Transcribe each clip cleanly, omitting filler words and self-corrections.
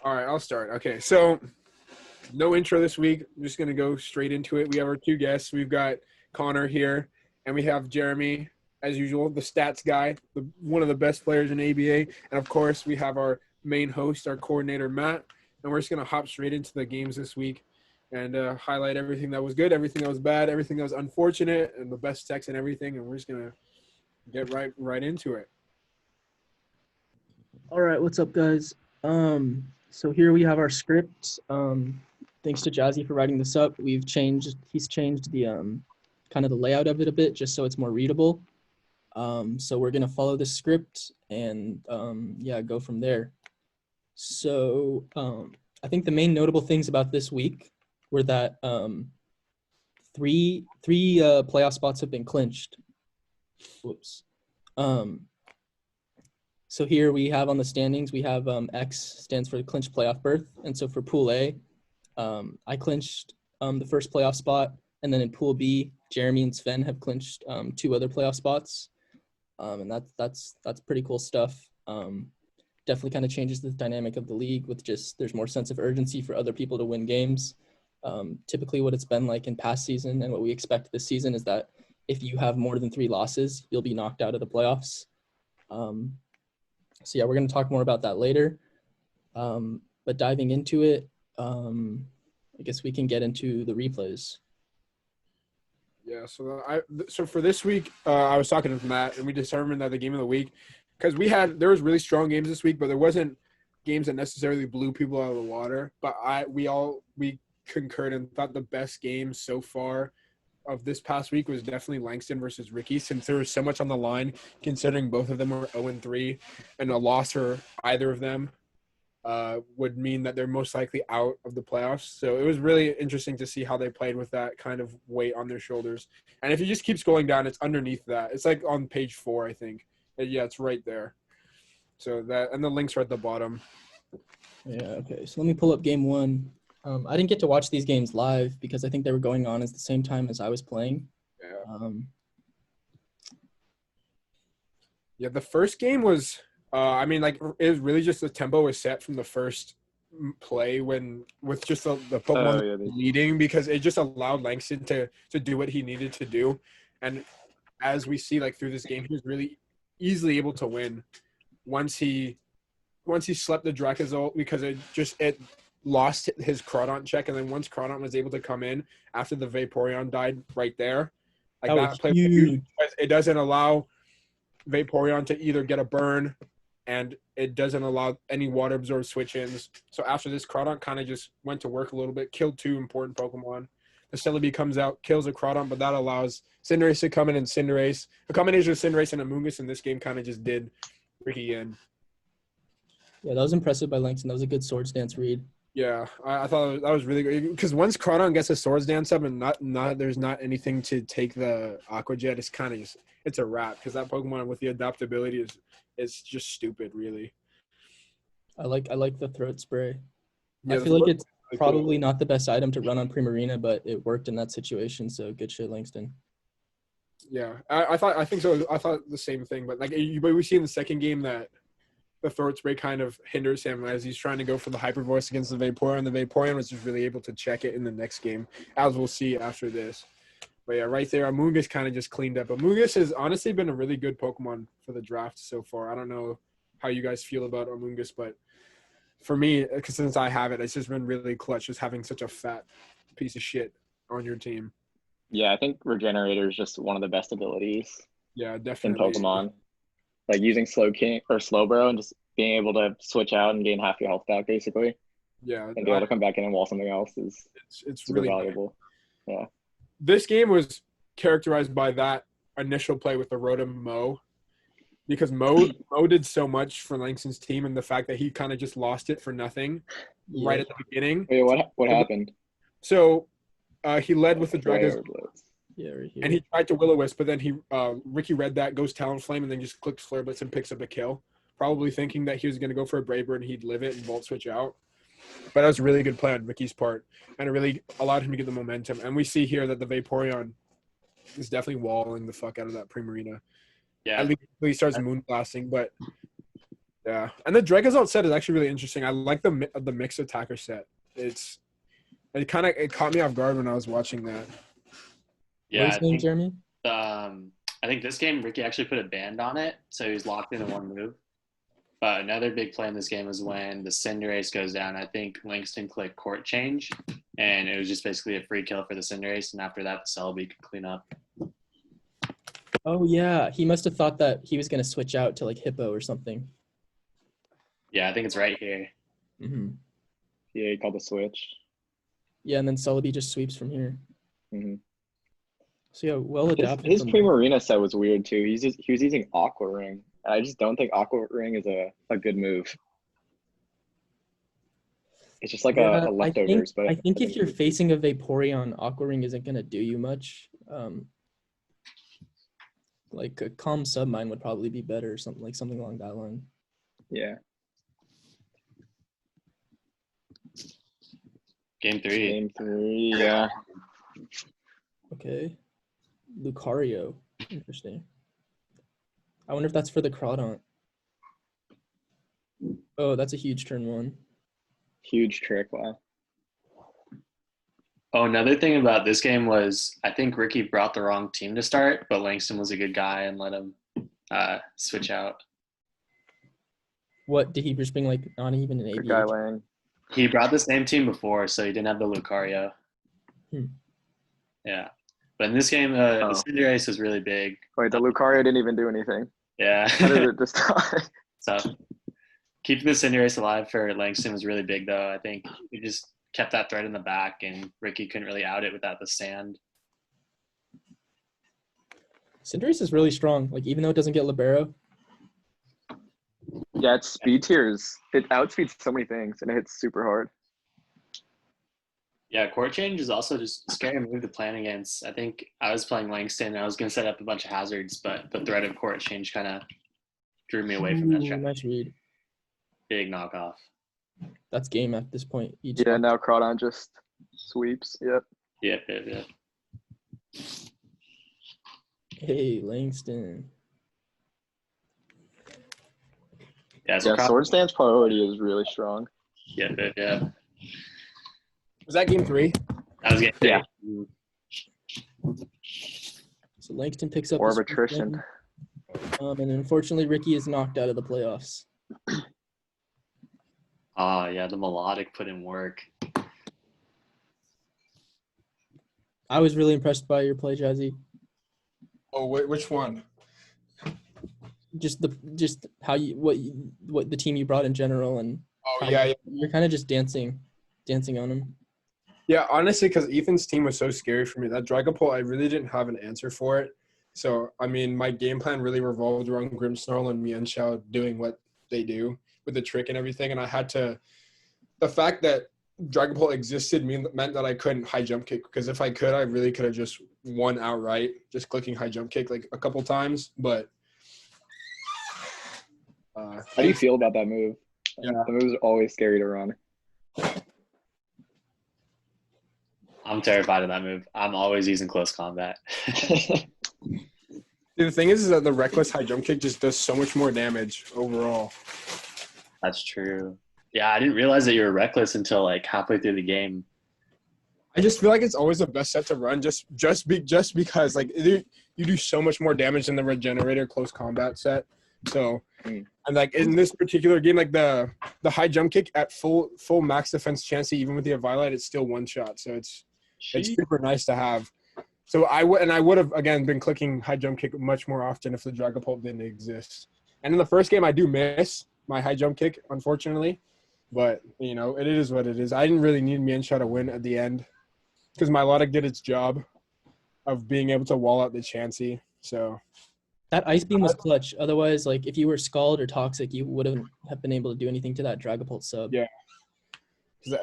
All right, I'll start. Okay, so no intro this week. I'm just gonna go straight into it. We have our two guests. We've got Conor here, and we have Jeremy, as usual, the stats guy, one of the best players in ABA, and of course we have our main host, our coordinator Matt, and we're just gonna hop straight into the games this week and highlight everything that was good, everything that was bad, everything that was unfortunate, and the best techs and everything. And we're just gonna get right into it. All right, what's up, guys? So here we have our script. Thanks to Gyasi for writing this up. He's changed the kind of the layout of it a bit just so it's more readable. So we're gonna follow the script and go from there. So I think the main notable things about this week were that three playoff spots have been clinched. Whoops. So here we have on the standings, we have X stands for the clinched playoff berth. And so for Pool A, I clinched the first playoff spot. And then in Pool B, Jeremy and Sven have clinched two other playoff spots. And that's pretty cool stuff. Definitely kind of changes the dynamic of the league with just there's more sense of urgency for other people to win games. Typically what it's been like in past season and what we expect this season is that if you have more than 3 losses, you'll be knocked out of the playoffs. So yeah, we're going to talk more about that later. But diving into it, I guess we can get into the replays. Yeah, so for this week, I was talking with Matt, and we determined that the game of the week, because there was really strong games this week, but there wasn't games that necessarily blew people out of the water. But we concurred and thought the best game so far of this past week was definitely Langston versus Ricky, since there was so much on the line, considering both of them were 0-3, and a loss for either of them would mean that they're most likely out of the playoffs. So it was really interesting to see how they played with that kind of weight on their shoulders. And if you just keep scrolling down, it's underneath that. It's like on page 4, I think. Yeah, it's right there. So that, and the links are at the bottom. Yeah, okay. So let me pull up game 1. I didn't get to watch these games live because I think they were going on at the same time as I was playing. Yeah. Yeah, the first game was, it was really just the tempo was set from the first play with just the Pokemon leading, because it just allowed Langston to do what he needed to do. And as we see, like, through this game, he was really easily able to win once he slept the Dracozolt, because it lost his Crawdont check, and then once Crawdont was able to come in after the Vaporeon died right there, like that play was huge. It doesn't allow Vaporeon to either get a burn, and it doesn't allow any water absorb switch-ins. So after this, Crawdont kind of just went to work a little bit, killed 2 important Pokemon. The Celebi comes out, kills a Crawdont, but that allows Cinderace to come in and Cinderace. A combination of Cinderace and Amoonguss in this game kind of just did Ricky in. Yeah, that was impressive by Langston. That was a good Swords Dance read. Yeah, I thought that was really good, because once Crawdon gets a Swords Dance up and there's not anything to take the Aqua Jet, it's kind of just it's a wrap, because that Pokemon with the adaptability is just stupid, really. I like the Throat Spray. Yeah, I feel like it's probably not the best item to run on Primarina, but it worked in that situation, so good shit, Langston. Yeah, I think so. I thought the same thing, but we see in the second game that the Throat Spray kind of hinders him as he's trying to go for the Hyper Voice against the Vaporeon. The Vaporeon was just really able to check it in the next game, as we'll see after this. But yeah, right there, Amoonguss kind of just cleaned up. Amoonguss has honestly been a really good Pokemon for the draft so far. I don't know how you guys feel about Amoonguss, but for me, because since I have it, it's just been really clutch just having such a fat piece of shit on your team. Yeah, I think Regenerator is just one of the best abilities. Yeah, definitely. In Pokemon. Like using Slowbro and just being able to switch out and gain half your health back, basically. Yeah. And be able to come back in and wall something else is it's super really valuable. Yeah. This game was characterized by that initial play with the Rotom Mo, because Mo did so much for Langston's team, and the fact that he kind of just lost it for nothing right at the beginning. Wait, what happened? So he led with the Dragon. Yeah, right here. And he tried to Will-O-Wisp, but then Ricky read that, goes Talonflame, and then just clicks Flare Blitz and picks up a kill, probably thinking that he was going to go for a Brave Bird and he'd live it and Volt Switch out. But that was a really good play on Ricky's part, and it really allowed him to get the momentum. And we see here that the Vaporeon is definitely walling the fuck out of that Primarina. Yeah. At least he starts moonblasting, but Yeah, and the Dragozolt set is actually really interesting. I like the mixed attacker set. It caught me off guard when I was watching that. Yeah, what are you saying, Jeremy? I think this game Ricky actually put a band on it, so he was locked into one move. But another big play in this game was when the Cinderace goes down. I think Langston clicked court change, and it was just basically a free kill for the Cinderace. And after that, the Celebi could clean up. Oh yeah, he must have thought that he was gonna switch out to like Hippo or something. Yeah, I think it's right here. Mm-hmm. Yeah, he called the switch. Yeah, and then Celebi just sweeps from here. Mm-hmm. So yeah, well adapted. His Primarina set was weird too. He was using Aqua Ring. I just don't think Aqua Ring is a good move. It's just like a leftovers. I think if you're facing a Vaporeon, Aqua Ring isn't gonna do you much. Like a Calm Submine would probably be better, or something along that line. Yeah. Game 3. Game 3, yeah. Okay. Lucario. Interesting. I wonder if that's for the Crawdaunt. Oh, that's a huge turn 1. Huge trick, wow. Oh, another thing about this game was I think Ricky brought the wrong team to start, but Langston was a good guy and let him switch out. What, did he just bring like not even an AV? Good guy, Lang. He brought the same team before, so he didn't have the Lucario. Yeah. But in this game, the Cinderace was really big. Wait, the Lucario didn't even do anything. Yeah. How did it just die? So keeping the Cinderace alive for Langston was really big, though. I think he just kept that threat in the back, and Ricky couldn't really out it without the sand. Cinderace is really strong. Like, even though it doesn't get Libero. Yeah, its speed tiers. It outspeeds so many things, and it hits super hard. Yeah, court change is also just a scary move to plan against. I think I was playing Langston, and I was going to set up a bunch of hazards, but the threat of court change kind of drew me away from that strat. Nice read. Big knockoff. That's game at this point. Yeah, now Crawdaunt just sweeps. Yep. Yep. Hey, Langston. Yeah, so Sword Stance priority is really strong. Yeah. Was that game 3? That was game 3. Yeah. So Langston picks up War of attrition. And unfortunately, Ricky is knocked out of the playoffs. Yeah, the melodic put in work. I was really impressed by your play, Gyasi. Oh, which one? Just how what the team you brought in general, and you're kind of just dancing on him. Yeah, honestly, because Ethan's team was so scary for me. That Dragapult, I really didn't have an answer for it. So, I mean, my game plan really revolved around Grimmsnarl and Mienshao doing what they do with the trick and everything. And I had to – the fact that Dragapult existed meant that I couldn't high jump kick, because if I could, I really could have just won outright, just clicking high jump kick like a couple times. But how do you feel about that move? Yeah. The moves are always scary to run. I'm terrified of that move. I'm always using close combat. The thing is that the reckless high jump kick just does so much more damage overall. That's true. Yeah, I didn't realize that you were reckless until like halfway through the game. I just feel like it's always the best set to run just because like you do so much more damage than the Regenerator close combat set. So and like in this particular game, like the high jump kick at full max defense chance, even with the Eviolite, it's still one shot. So it's super nice to have. So I would have again been clicking high jump kick much more often if the Dragapult didn't exist. And in the first game, I do miss my high jump kick, unfortunately. But you know, it is what it is. I didn't really need Mienshao to win at the end because Milotic did its job of being able to wall out the Chansey. So that Ice Beam was clutch. Otherwise, like if you were Scald or Toxic, you wouldn't have been able to do anything to that Dragapult sub. Yeah.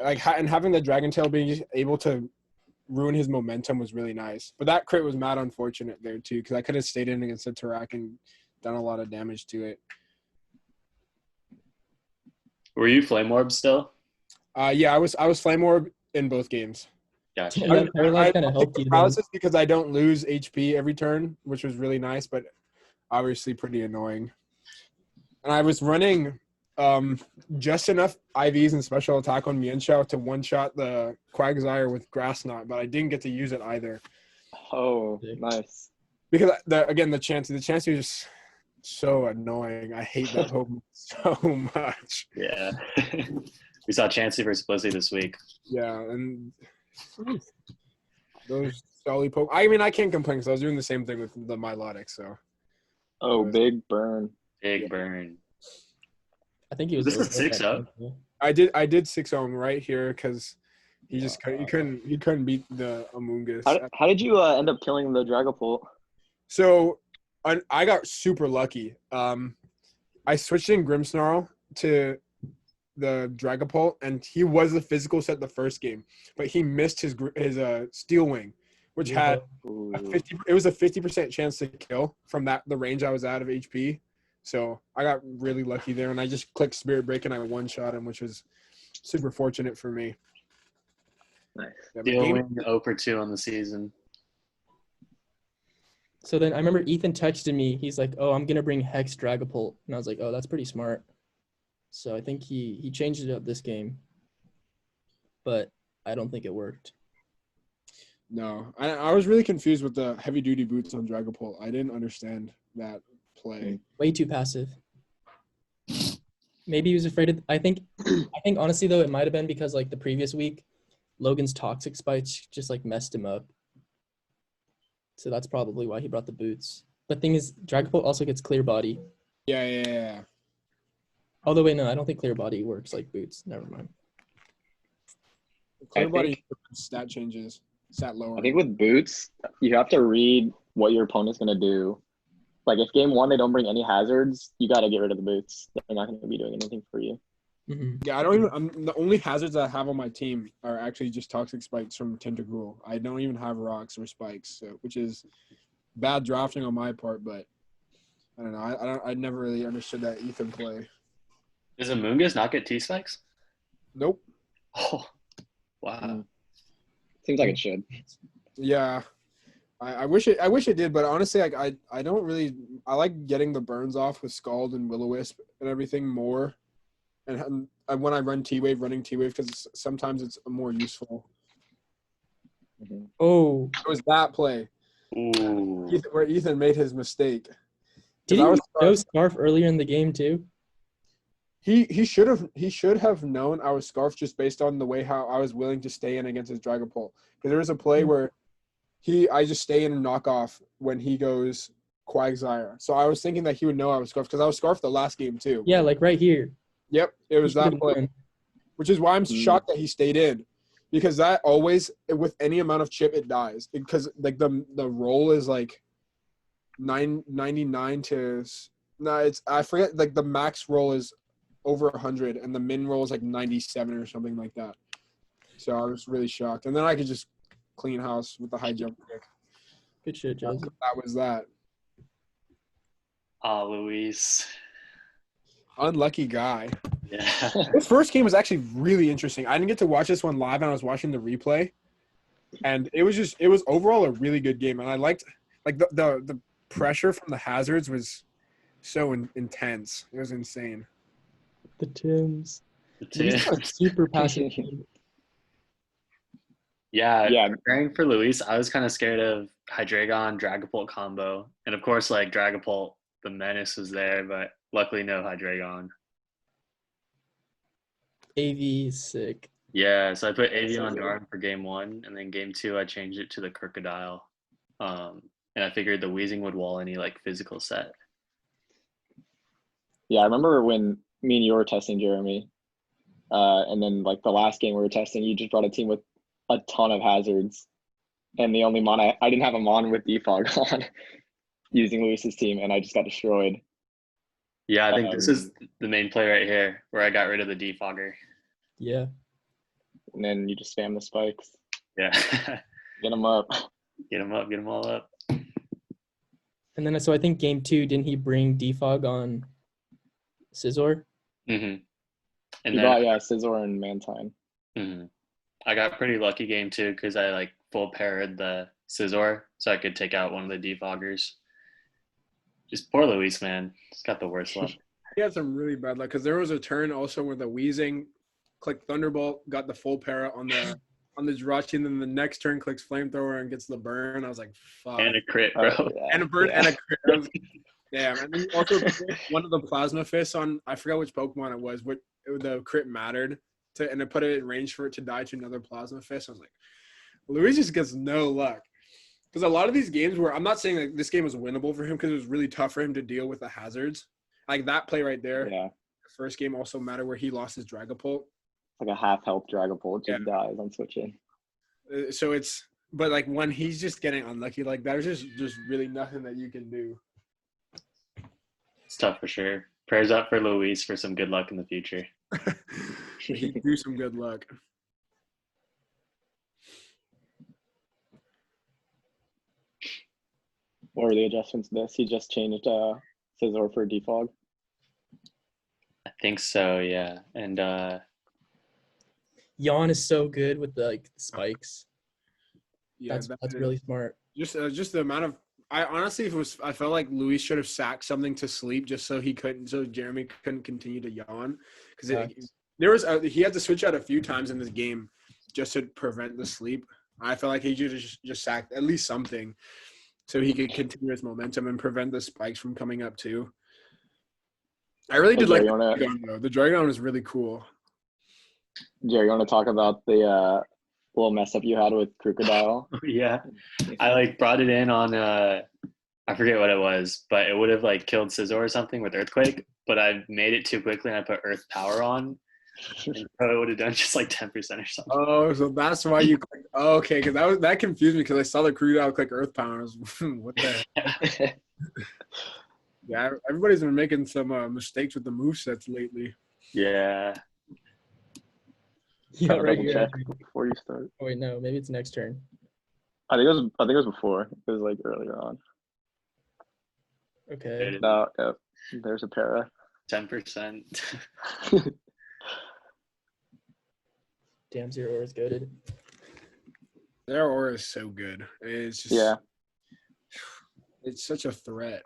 Like and having the Dragon Tail being able to ruin his momentum was really nice. But that crit was mad unfortunate there too, because I could have stayed in against the Tarak and done a lot of damage to it. Were you Flame Orb still? Yeah, I was Flame Orb in both games. Gotcha. That paralyze kind of helped you. Paralysis because I don't lose HP every turn, which was really nice, but obviously pretty annoying. And I was running just enough IVs and special attack on Mienshao to one-shot the Quagsire with Grass Knot, but I didn't get to use it either. Oh, nice. Because, the chance is just so annoying. I hate that Pokemon so much. Yeah. We saw Chansey versus Blissey this week. Yeah, and those Jolly Pokemon. I mean, I can't complain because I was doing the same thing with the Milotic, so. Oh, big burn. Big burn. I think he was. This is 6-0. I did 6-0 right here because he just couldn't beat the Amoonguss. How did you end up killing the Dragapult? So I got super lucky. I switched in Grimmsnarl to the Dragapult, and he was the physical set the first game, but he missed his Steel Wing, which had it was a 50% chance to kill from the range I was out of HP. So I got really lucky there, and I just clicked Spirit Break and I one-shot him, which was super fortunate for me. Nice. Steel Wing 0 for 2 on the season. So then I remember Ethan texted me. He's like, "Oh, I'm gonna bring Hex Dragapult," and I was like, "Oh, that's pretty smart." So I think he changed it up this game, but I don't think it worked. No, I was really confused with the heavy duty boots on Dragapult. I didn't understand that play. Way too passive. Maybe he was afraid of. I think honestly though, it might have been because like the previous week, Logan's toxic spikes just like messed him up. So that's probably why he brought the boots. But thing is, Dragapult also gets clear body. Yeah. Although wait, no, I don't think clear body works like boots. Never mind. Clear body stat changes, stat lower. I think with boots, you have to read what your opponent's gonna do. Like if game 1 they don't bring any hazards, you got to get rid of the boots. They're not going to be doing anything for you. Mm-hmm. Yeah, the only hazards I have on my team are actually just toxic spikes from Tentacruel. I don't even have rocks or spikes, which is bad drafting on my part. But I don't know. I never really understood that Ethan play. Does Amoonguss not get T-Spikes? Nope. Oh, wow. Seems like it should. Yeah. I wish it did, but honestly, I don't really. I like getting the burns off with Scald and Will-O-Wisp and everything more, and when I run T-Wave, running T-Wave because sometimes it's more useful. Mm-hmm. Oh, it was that play. Ooh. Where Ethan made his mistake. Did he know Scarf earlier in the game too? He should have known I was Scarf just based on the way how I was willing to stay in against his Dragapult. Because there was a play where I just stay in and knock off when he goes Quagsire. So I was thinking that he would know I was Scarf because I was Scarf the last game too. Yeah, like right here. Yep, it was that play. Which is why I'm shocked that he stayed in. Because that always, with any amount of chip, it dies. Because like the roll is like 99 to I forget, like the max roll is over 100 and the min roll is like 97 or something like that. So I was really shocked. And then I could just clean house with the high jump kick. Good shit, Gyasi. That was that. Luis. Unlucky guy. Yeah. This first game was actually really interesting. I didn't get to watch this one live, and I was watching the replay. And it was overall a really good game. And I liked like the pressure from the hazards was so intense. It was insane. The Tims. Super passive. Yeah, preparing for Luis, I was kind of scared of Hydreigon Dragapult combo. And of course, like Dragapult, the menace was there, but luckily no Hydreigon. AV is sick. Yeah, so I put AV on Darn for game 1, and then game 2 I changed it to the Crocodile. And I figured the Weezing would wall any like physical set. Yeah, I remember when me and you were testing Jeremy. And then like the last game we were testing, you just brought a team with a ton of hazards. And the only mon I didn't have a mon with defog on using Luis's team, and I just got destroyed. Yeah, I think this is the main play right here where I got rid of the defogger. Yeah. And then you just spam the spikes. Yeah. Get them up. Get them all up. And then so I think game 2, didn't he bring defog on Scizor? Mm-hmm. And he brought Scizor and Mantine. Mm-hmm. I got pretty lucky game 2 because I like full paired the Scizor so I could take out one of the defoggers. Just poor Luis, man. He's got the worst luck. He had some really bad luck because there was a turn also where the wheezing clicked Thunderbolt, got the full para on the Jirachi, and then the next turn clicks Flamethrower and gets the burn. I was like, fuck. And a crit, bro. And a burn and a crit. Damn. And then he also one of the Plasma Fists on, I forgot which Pokemon it was, what the crit mattered to, and it put it in range for it to die to another Plasma Fist. I was like, Luis just gets no luck. Because a lot of these games where I'm not saying like this game was winnable for him because it was really tough for him to deal with the hazards. Like that play right there. Yeah. The first game also mattered where he lost his Dragapult. Like a half health Dragapult just dies on switching. So it's, but like when he's just getting unlucky like that, there's just really nothing that you can do. It's tough for sure. Prayers up for Luis for some good luck in the future. He do some good luck. What were the adjustments to this? He just changed Scizor for Defog. I think so, yeah. And Yawn is so good with the spikes. Yeah, that's really smart. Just the amount of, I honestly, I felt like Luis should have sacked something to sleep just so Jeremy couldn't continue to yawn because he had to switch out a few times in this game just to prevent the sleep. I felt like he should have just sacked at least something so he could continue his momentum and prevent the spikes from coming up too. I really did like the Dragon though. The Dragon was really cool. Jerry, you want to talk about the little mess up you had with Crocodile? Yeah. I brought it in on I forget what it was, but it would have killed Scizor or something with Earthquake, but I made it too quickly and I put Earth Power on. And probably would have done just 10% or something. Oh, so that's why you clicked. Oh, okay, because that confused me because I saw the Crocodile click Earth Power. I was, what the heck? Yeah, everybody's been making some mistakes with the movesets lately. Yeah. Yeah, right here. Check before you start. Oh wait, no, maybe it's next turn. I think it was before. It was earlier on. Okay. No, yeah, there's a para. 10%. Damn, Zero is goated. Their aura is so good. It's just it's such a threat.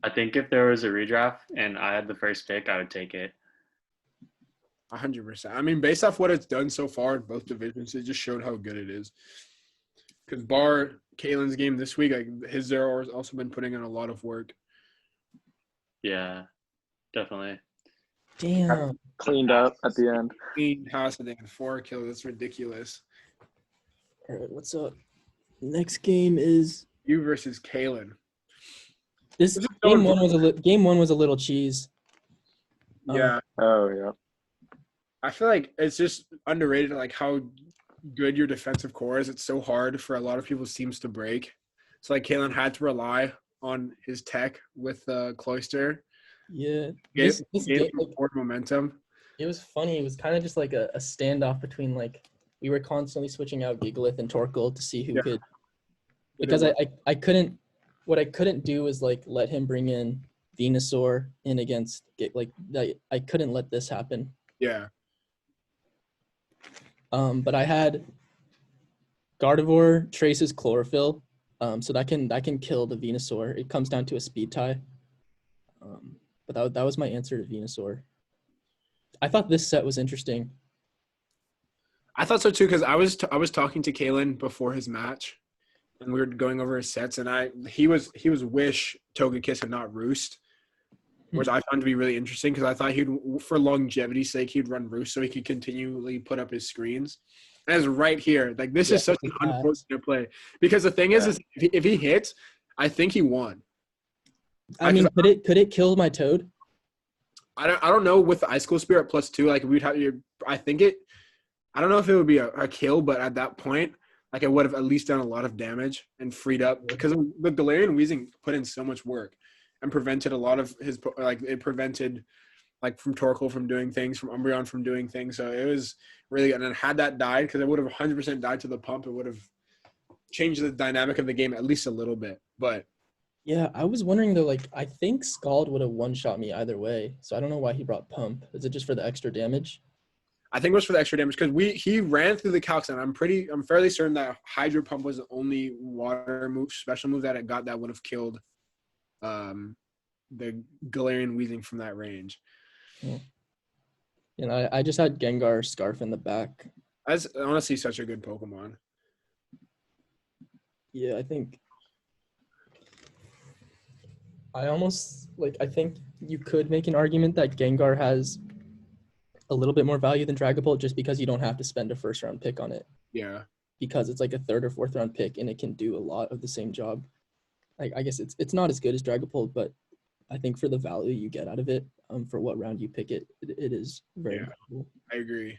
I think if there was a redraft and I had the first pick, I would take it. 100%. I mean, based off what it's done so far in both divisions, it just showed how good it is. Because bar Kalen's game this week, his Zero has also been putting in a lot of work. Yeah, definitely. Damn. Cleaned up at the end. Clean house, I think, 4 kills. That's ridiculous. All right, what's up? Next game is You versus Kalen. this game one was a little cheese. Yeah. Oh yeah. I feel like it's just underrated, how good your defensive core is. It's so hard for a lot of people's teams to break. So Kalen had to rely on his tech with Cloyster. Yeah. Gave him forward momentum. It was funny. It was kind of just a standoff between we were constantly switching out Gigalith and Torkoal to see who could, because I couldn't, what I couldn't do is let him bring in Venusaur in against I couldn't let this happen. Yeah. But I had Gardevoir traces Chlorophyll, so that can kill the Venusaur. It comes down to a speed tie. But that was my answer to Venusaur. I thought this set was interesting. I thought so too because I was talking to Kalen before his match, and we were going over his sets, and he was wish Togekiss and not Roost, which I found to be really interesting because I thought for longevity's sake he'd run Roost so he could continually put up his screens. And it's right here. This is such an unfortunate play because the thing is if he hits, I think he won. I mean, could it kill my Toad? I don't know with the Ice Cool Spirit +2, we'd have I don't know if it would be a kill, but at that point, it would have at least done a lot of damage and freed up because the Galarian Weezing put in so much work and prevented a lot of his it prevented from Torkoal from doing things, from Umbreon from doing things. So it was really good. And had that died, because it would have 100% died to the pump, it would have changed the dynamic of the game at least a little bit. But yeah, I was wondering though, I think Scald would have one-shot me either way. So I don't know why he brought Pump. Is it just for the extra damage? I think it was for the extra damage because he ran through the calcs, and I'm fairly certain that Hydro Pump was the only water move, special move that it got that would have killed the Galarian Weezing from that range. I just had Gengar Scarf in the back. That's honestly such a good Pokemon. Yeah, I think I think you could make an argument that Gengar has a little bit more value than Dragapult just because you don't have to spend a first round pick on it. Yeah. Because it's like a third or fourth round pick and it can do a lot of the same job. I guess it's not as good as Dragapult, but I think for the value you get out of it, for what round you pick it is very valuable. I agree.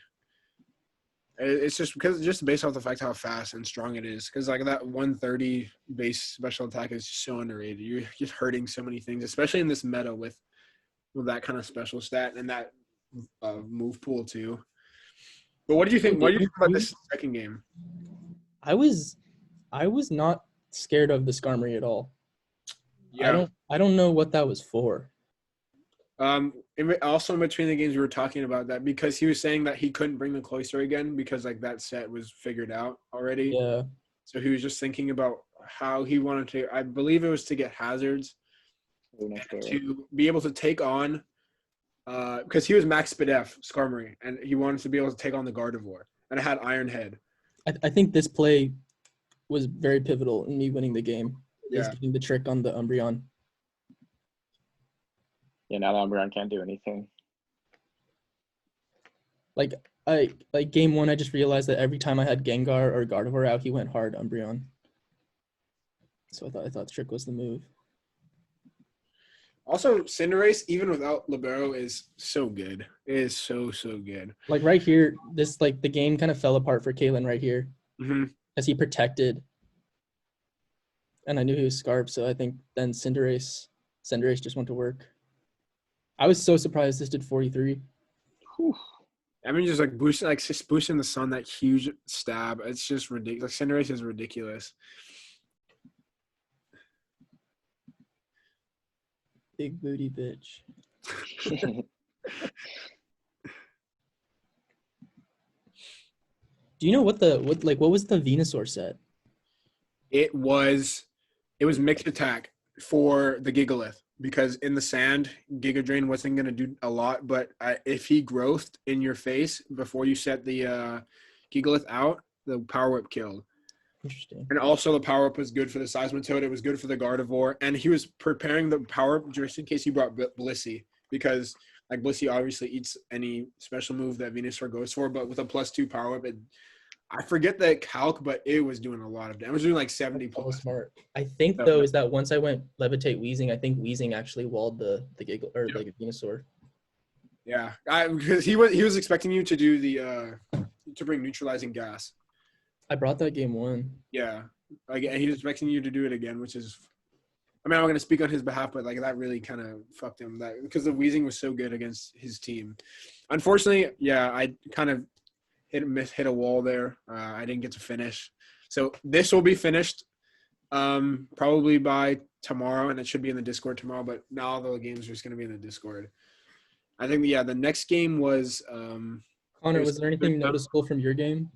It's just based off the fact how fast and strong it is. Because like that 130 base special attack is so underrated. You're just hurting so many things, especially in this meta with that kind of special stat and that move pool too. But what do you think? What do you think about this second game? I was not scared of the Skarmory at all. Yeah. I don't know what that was for. Also in between the games we were talking about that because he was saying that he couldn't bring the Cloyster again because like that set was figured out already. Yeah. So he was just thinking about how he wanted to. I believe it was to get hazards to be able to take on. Because he was max Spadef Skarmory and he wanted to be able to take on the Gardevoir and it had Iron Head. I think this play was very pivotal in me winning the game. Yeah. Is getting the trick on the Umbreon. Yeah, now the Umbreon can't do anything. Like game one, I just realized that every time I had Gengar or Gardevoir out, he went hard Umbreon. So I thought trick was the move. Also, Cinderace, even without Libero, is so good. It is so good. Like right here, this like the game kind of fell apart for Kalen right here. Mm-hmm. As he protected. And I knew he was Scarf, so I think then Cinderace just went to work. I was so surprised this did 43. Whew. I mean, just boosting the sun, that huge stab. It's just ridiculous. Cinderace is ridiculous. Big booty bitch. Do you know what was the Venusaur set? It was mixed attack for the Gigalith because in the sand, Giga Drain wasn't going to do a lot, but if he growthed in your face before you set the Gigalith out, the Power Whip killed. Interesting. And also the Power Up was good for the Seismitoad. It was good for the Gardevoir. And he was preparing the Power Up just in case he brought Blissey because like Blissey obviously eats any special move that Venusaur goes for. But with a +2 Power Up, I forget the calc, but it was doing a lot of damage. It was doing like 70 plus. Smart. I think though is that once I went Levitate Weezing, I think Weezing actually walled the Giggle or like a Venusaur. Yeah, because he was expecting you to do the to bring neutralizing gas. I brought that game one. Yeah, like he was expecting you to do it again, which is, I mean, I'm not gonna speak on his behalf, but like that really kind of fucked him. That because the Weezing was so good against his team. Unfortunately, yeah, I kind of hit a wall there. I didn't get to finish, so this will be finished probably by tomorrow, and it should be in the Discord tomorrow. But now the games are just gonna be in the Discord. I think the next game was. Conor, was there anything noticeable from your game?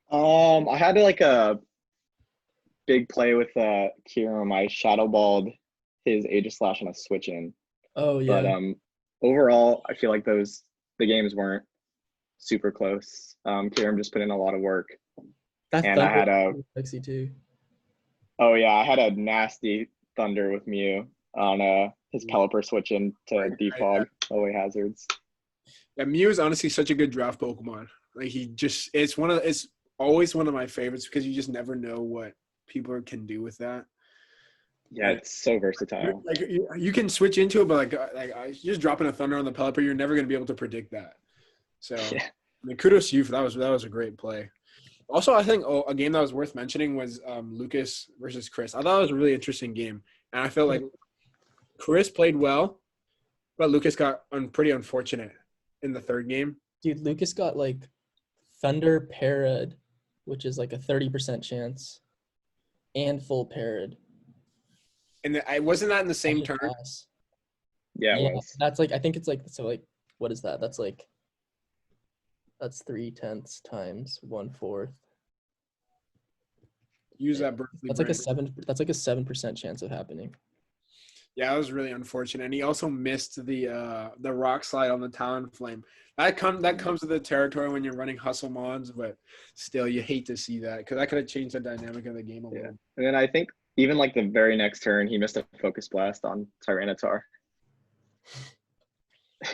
I had like a big play with Kieran. I shadow balled his Aegislash on a switch in. Oh yeah. But overall, I feel like the games weren't super close. Kieran just put in a lot of work. I had a sexy too. Oh yeah, I had a nasty Thunder with Mew on his Pelipper switch in to defog away hazards. Yeah, Mew is honestly such a good draft Pokemon. Like it's always one of my favorites because you just never know what people can do with that. Yeah, it's so versatile. Like you can switch into it, but like you're just dropping a Thunder on the Pelipper, you're never going to be able to predict that. So, yeah. I mean, kudos to you for that. Was a great play. Also, I think a game that was worth mentioning was Lucas versus Chris. I thought it was a really interesting game, and I felt like Chris played well, but Lucas got pretty unfortunate in the third game. Dude, Lucas got like Thunder Parad, which is like a 30% chance, and full Parad. And wasn't that in the same turn? Yeah, it was. That's like, I think it's like, so like, what is that? That's 3/10 times 1/4. Use that Berkeley. That's like a 7% chance of happening. Yeah, that was really unfortunate. And he also missed the rock slide on the Talon Flame. That comes with the territory when you're running hustle mods, but still, you hate to see that because that could have changed the dynamic of the game a Yeah. little. And then I think even like the very next turn, he missed a focus blast on Tyranitar.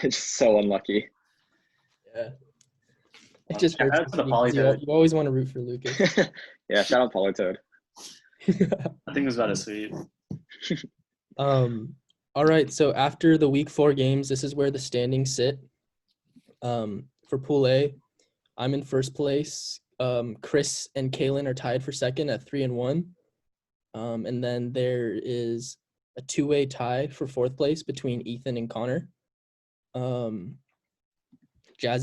It's so unlucky. Yeah. It just Shout hurts out to the me 'cause Polytoad. you always want to root for Lucas. Yeah, shout out Polytoad. I think it was about a sweep. All right, so after the week 4 games, this is where the standings sit. For Pool A, I'm in first place. Chris and Kaylin are tied for second at 3-1. And then there is a 2-way tie for fourth place between Ethan and Connor. Gyasi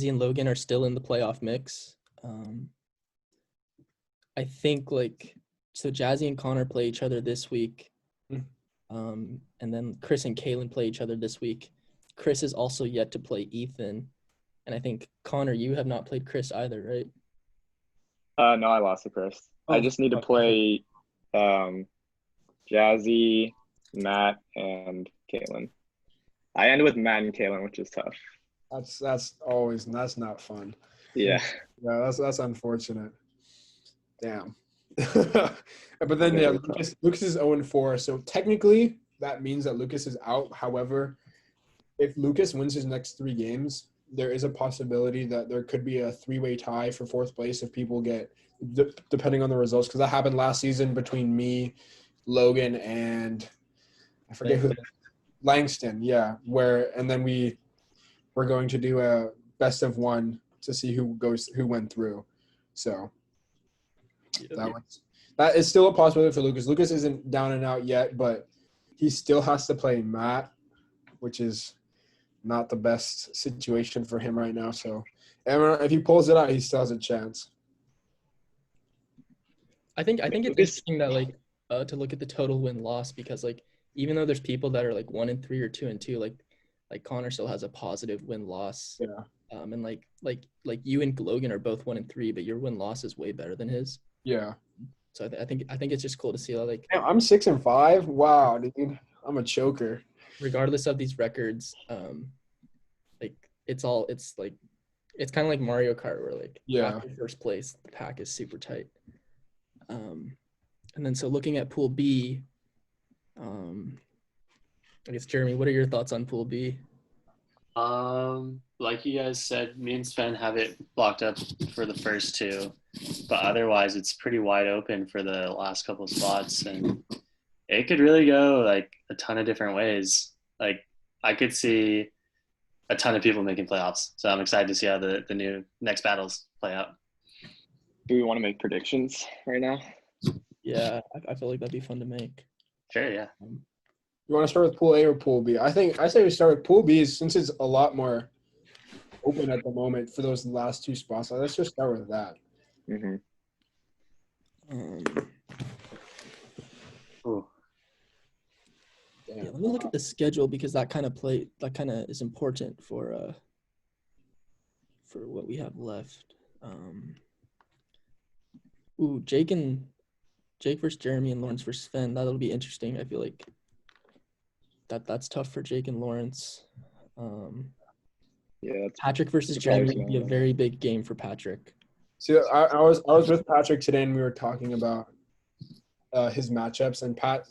and Logan are still in the playoff mix. I think so Gyasi and Connor play each other this week. And then Chris and Kaylin play each other this week. Chris is also yet to play Ethan. And I think, Connor, you have not played Chris either, right? No, I lost to Chris. I Oh, just need to okay. play Jazzy, Matt, and Caitlin. I ended with Matt and Caitlin, which is tough. That's not fun. Yeah. Yeah, that's unfortunate. Damn. But then yeah, Lucas is 0-4. So technically that means that Lucas is out. However, if Lucas wins his next 3 games, there is a possibility that there could be a 3-way tie for fourth place if people get depending on the results, because that happened last season between me, Logan, and I forget who Langston. Yeah, and then we're going to do a best of 1 to see who went through. So that is still a possibility for Lucas. Lucas isn't down and out yet, but he still has to play Matt, which is not the best situation for him right now. So if he pulls it out, he still has a chance. I think it's interesting that to look at the total win-loss, because even though there's people that are 1-3 or 2-2, like Connor still has a positive win-loss. Yeah. And like you and Logan are both 1-3, but your win-loss is way better than his. Yeah. So I think it's just cool to see Damn, I'm 6-5. Wow, dude, I'm a choker. Regardless of these records, it's kind of like Mario Kart, where after first place, the pack is super tight. And then so looking at Pool B, I guess Jeremy, what are your thoughts on Pool B? Like you guys said, me and Sven have it blocked up for the first 2, but otherwise it's pretty wide open for the last couple of spots, and it could really go a ton of different ways. I could see a ton of people making playoffs, so I'm excited to see how the new next battles play out. Do we want to make predictions right now? Yeah, I feel like that'd be fun to make. Sure, yeah. You want to start with Pool A or Pool B? I say we start with Pool B, since it's a lot more open at the moment for those last 2 spots. So let's just start with that. Mm-hmm. Yeah, let me look at the schedule, because that kind of is important for what we have left. Jake versus Jeremy and Lawrence versus Sven. That'll be interesting. I feel like that's tough for Jake and Lawrence. Yeah. Patrick versus Jeremy would be a very big game for Patrick. See, I was with Patrick today, and we were talking about his matchups, and Pat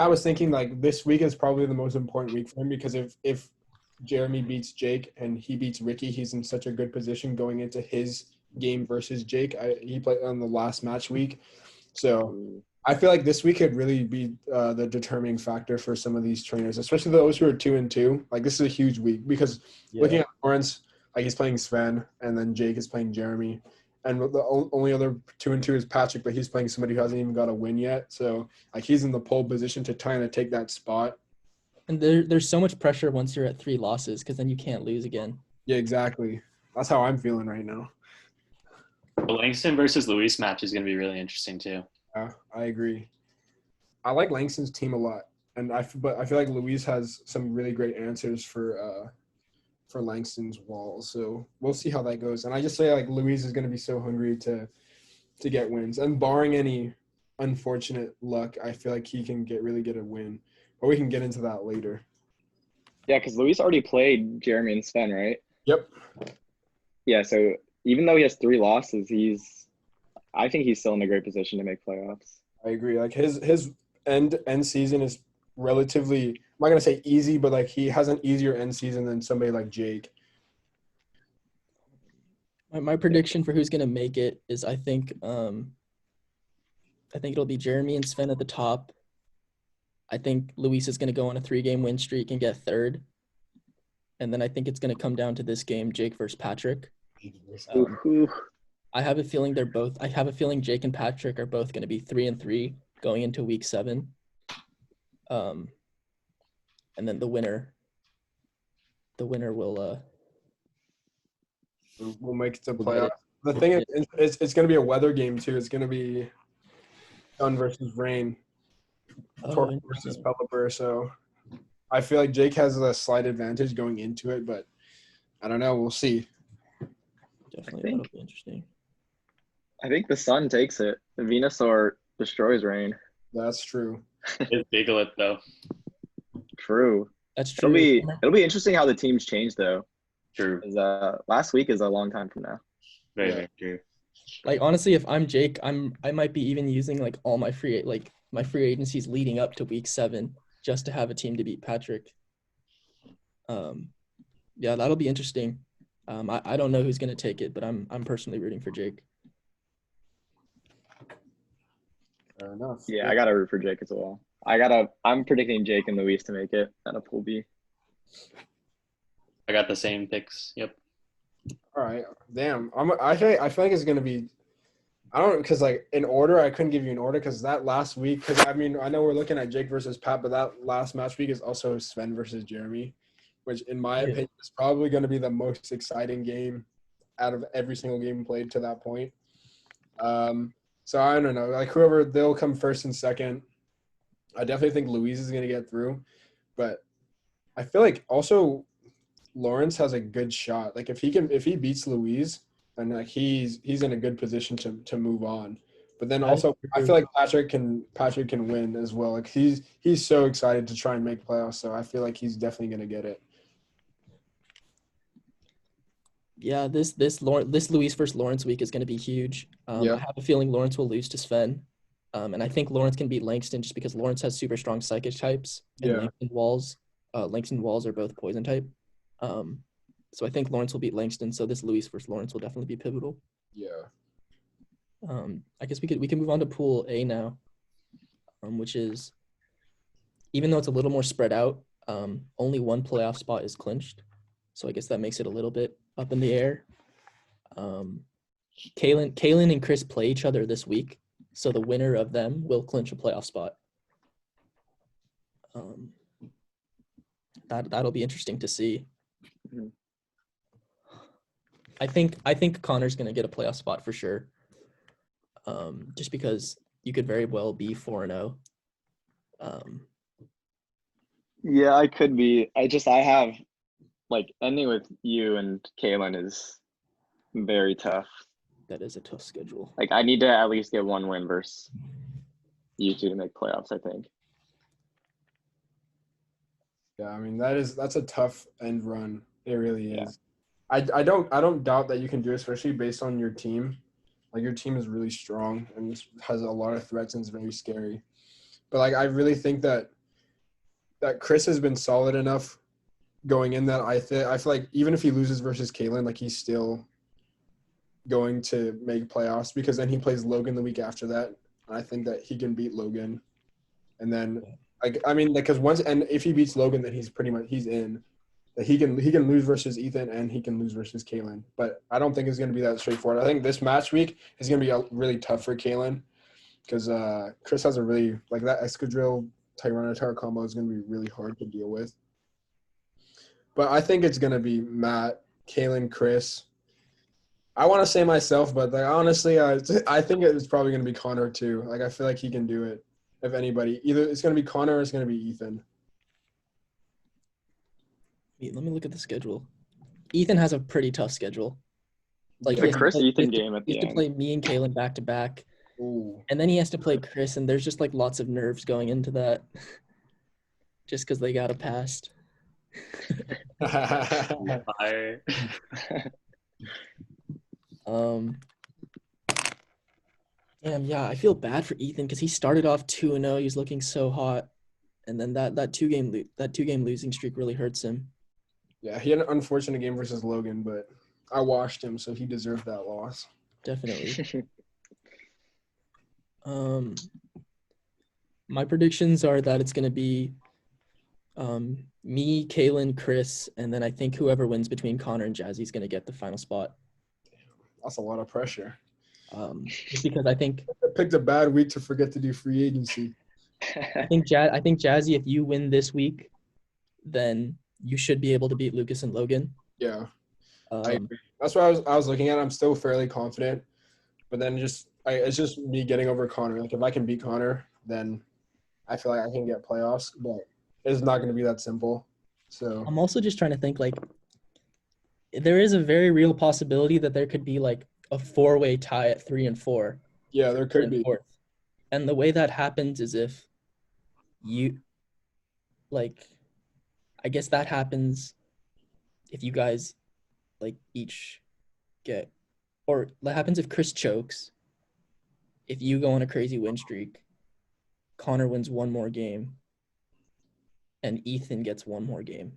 was thinking this week is probably the most important week for him, because if Jeremy beats Jake and he beats Ricky, he's in such a good position going into his game versus Jake. He played on the last match week. So I feel like this week could really be the determining factor for some of these trainers, especially those who are 2-2. This is a huge week, because looking at Lawrence, he's playing Sven, and then Jake is playing Jeremy. And the only other 2-2 is Patrick, but he's playing somebody who hasn't even got a win yet. So he's in the pole position to try and take that spot. And there's so much pressure once you're at 3 losses, because then you can't lose again. Yeah, exactly. That's how I'm feeling right now. The Langston versus Luis match is going to be really interesting too. Yeah, I agree. I like Langston's team a lot, but I feel like Luis has some really great answers for Langston's wall. So we'll see how that goes. And I just say Luis is going to be so hungry to get wins, and barring any unfortunate luck, I feel like he can really get a win. But we can get into that later. Yeah, because Luis already played Jeremy and Sven, right? Yep. Yeah, so even though he has 3 losses, I think he's still in a great position to make playoffs. I agree. Like his end season is relatively, I'm not gonna say easy, but like he has an easier end season than somebody like Jake. My prediction for who's gonna make it is I think it'll be Jeremy and Sven at the top. I think Luis is gonna go on a 3-game win streak and get third. And then I think it's gonna come down to this game, Jake versus Patrick. I have a feeling Jake and Patrick are both gonna be 3-3 going into week 7. And then the winner will we'll make it to playoffs. The thing is, it's going to be a weather game too. It's going to be sun versus rain, Torque versus Pelipper. So I feel like Jake has a slight advantage going into it, but I don't know. We'll see. Definitely, that'll be interesting. I think the sun takes it. The Venusaur destroys rain. That's true. It's Diglett though. True. That's true. It'll be interesting how the teams change though. True. Last week is a long time from now. Very true. Like honestly, if I'm Jake, I might be even using like all my free agencies leading up to week 7 just to have a team to beat Patrick. Yeah, that'll be interesting. I don't know who's gonna take it, but I'm personally rooting for Jake. Fair enough. Yeah, I gotta root for Jake as well. I'm predicting Jake and Luis to make it out of Pool B. I got the same picks. Yep. All right. Damn. I feel like it's gonna be. I don't, because like in order, I couldn't give you an order because that last week. Because I mean, I know we're looking at Jake versus Pat, but that last match week is also Sven versus Jeremy, which in my opinion is probably going to be the most exciting game out of every single game played to that point. So I don't know. Like whoever, they'll come first and second. I definitely think Louise is going to get through, but I feel like also Lawrence has a good shot. Like if he beats Louise, then like he's in a good position to move on. But then also I feel like Patrick can win as well. Like he's so excited to try and make playoffs, so I feel like he's definitely going to get it. Yeah, this Louise versus Lawrence week is going to be huge. I have a feeling Lawrence will lose to Sven. And I think Lawrence can beat Langston just because Lawrence has super strong psychic types and Langston Walls are both poison type. So I think Lawrence will beat Langston. So this Louise versus Lawrence will definitely be pivotal. Yeah. I guess we can move on to Pool A now, which is, even though it's a little more spread out, only one playoff spot is clinched. So I guess that makes it a little bit up in the air. Kaylin and Chris play each other this week, so the winner of them will clinch a playoff spot. That'll be interesting to see. Mm-hmm. I think Connor's gonna get a playoff spot for sure. Just because you could very well be 4-0. Yeah, I could be. I have like ending with you and Kaylin is very tough. That is a tough schedule. Like I need to at least get one win versus you two to make playoffs, I think. Yeah, I mean that's a tough end run. It really is. I don't doubt that you can do it, especially based on your team. Like your team is really strong and has a lot of threats and is very scary. But like I really think that Chris has been solid enough going in that I feel like even if he loses versus Kaylin, like he's still going to make playoffs because then he plays Logan the week after that. And I think that he can beat Logan. And then because if he beats Logan, then he's in. That he can lose versus Ethan and he can lose versus Kaylin. But I don't think it's going to be that straightforward. I think this match week is going to be really tough for Kaylin because Chris has a really – like that Excadrill Tyranitar combo is going to be really hard to deal with. But I think it's going to be Matt, Kaylin, Chris. I want to say myself, but like honestly, I think it's probably going to be Conor too. Like I feel like he can do it if anybody. Either it's going to be Conor or it's going to be Ethan. Let me look at the schedule. Ethan has a pretty tough schedule. Like the Chris-Ethan game at the end. He has to play me and Kaylin back to back. Ooh. And then he has to play Chris, and there's just like lots of nerves going into that. just because they got a past. Fire. Damn, yeah, I feel bad for Ethan because he started off 2-0. He's looking so hot, and then that two game losing streak really hurts him. Yeah, he had an unfortunate game versus Logan, but I washed him, so he deserved that loss. Definitely. My predictions are that it's gonna be me, Kaylin, Chris, and then I think whoever wins between Conor and Gyasi is gonna get the final spot. That's a lot of pressure. Just because I think I picked a bad week to forget to do free agency. I think Gyasi, if you win this week, then you should be able to beat Lucas and Logan. Yeah, I agree. That's what I was looking at. I'm still fairly confident, but then it's just me getting over Conor. Like if I can beat Conor, then I feel like I can get playoffs. But it's not going to be that simple. So I'm also just trying to think like there is a very real possibility that there could be like a 4-way tie at 3 and 4. Yeah, there could be. Fourth. And the way that happens is if you like, I guess that happens if you guys like each get, or that happens if Chris chokes. If you go on a crazy win streak, Conor wins one more game, and Ethan gets one more game.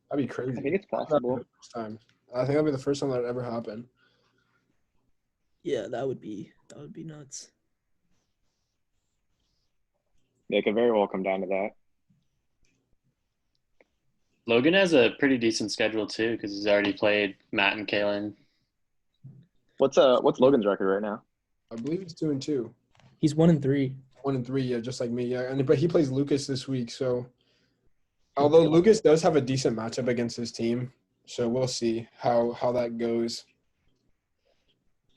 That'd be crazy. I think it's possible. I think that'd be the first time that ever happened. Yeah, that would be nuts. Yeah, it could very well come down to that. Logan has a pretty decent schedule too because he's already played Matt and Kaylin. What's Logan's record right now? I believe he's 2-2. He's 1-3. 1-3, yeah, just like me. Yeah, but he plays Lucas this week, so although Lucas does have a decent matchup against his team, so we'll see how that goes.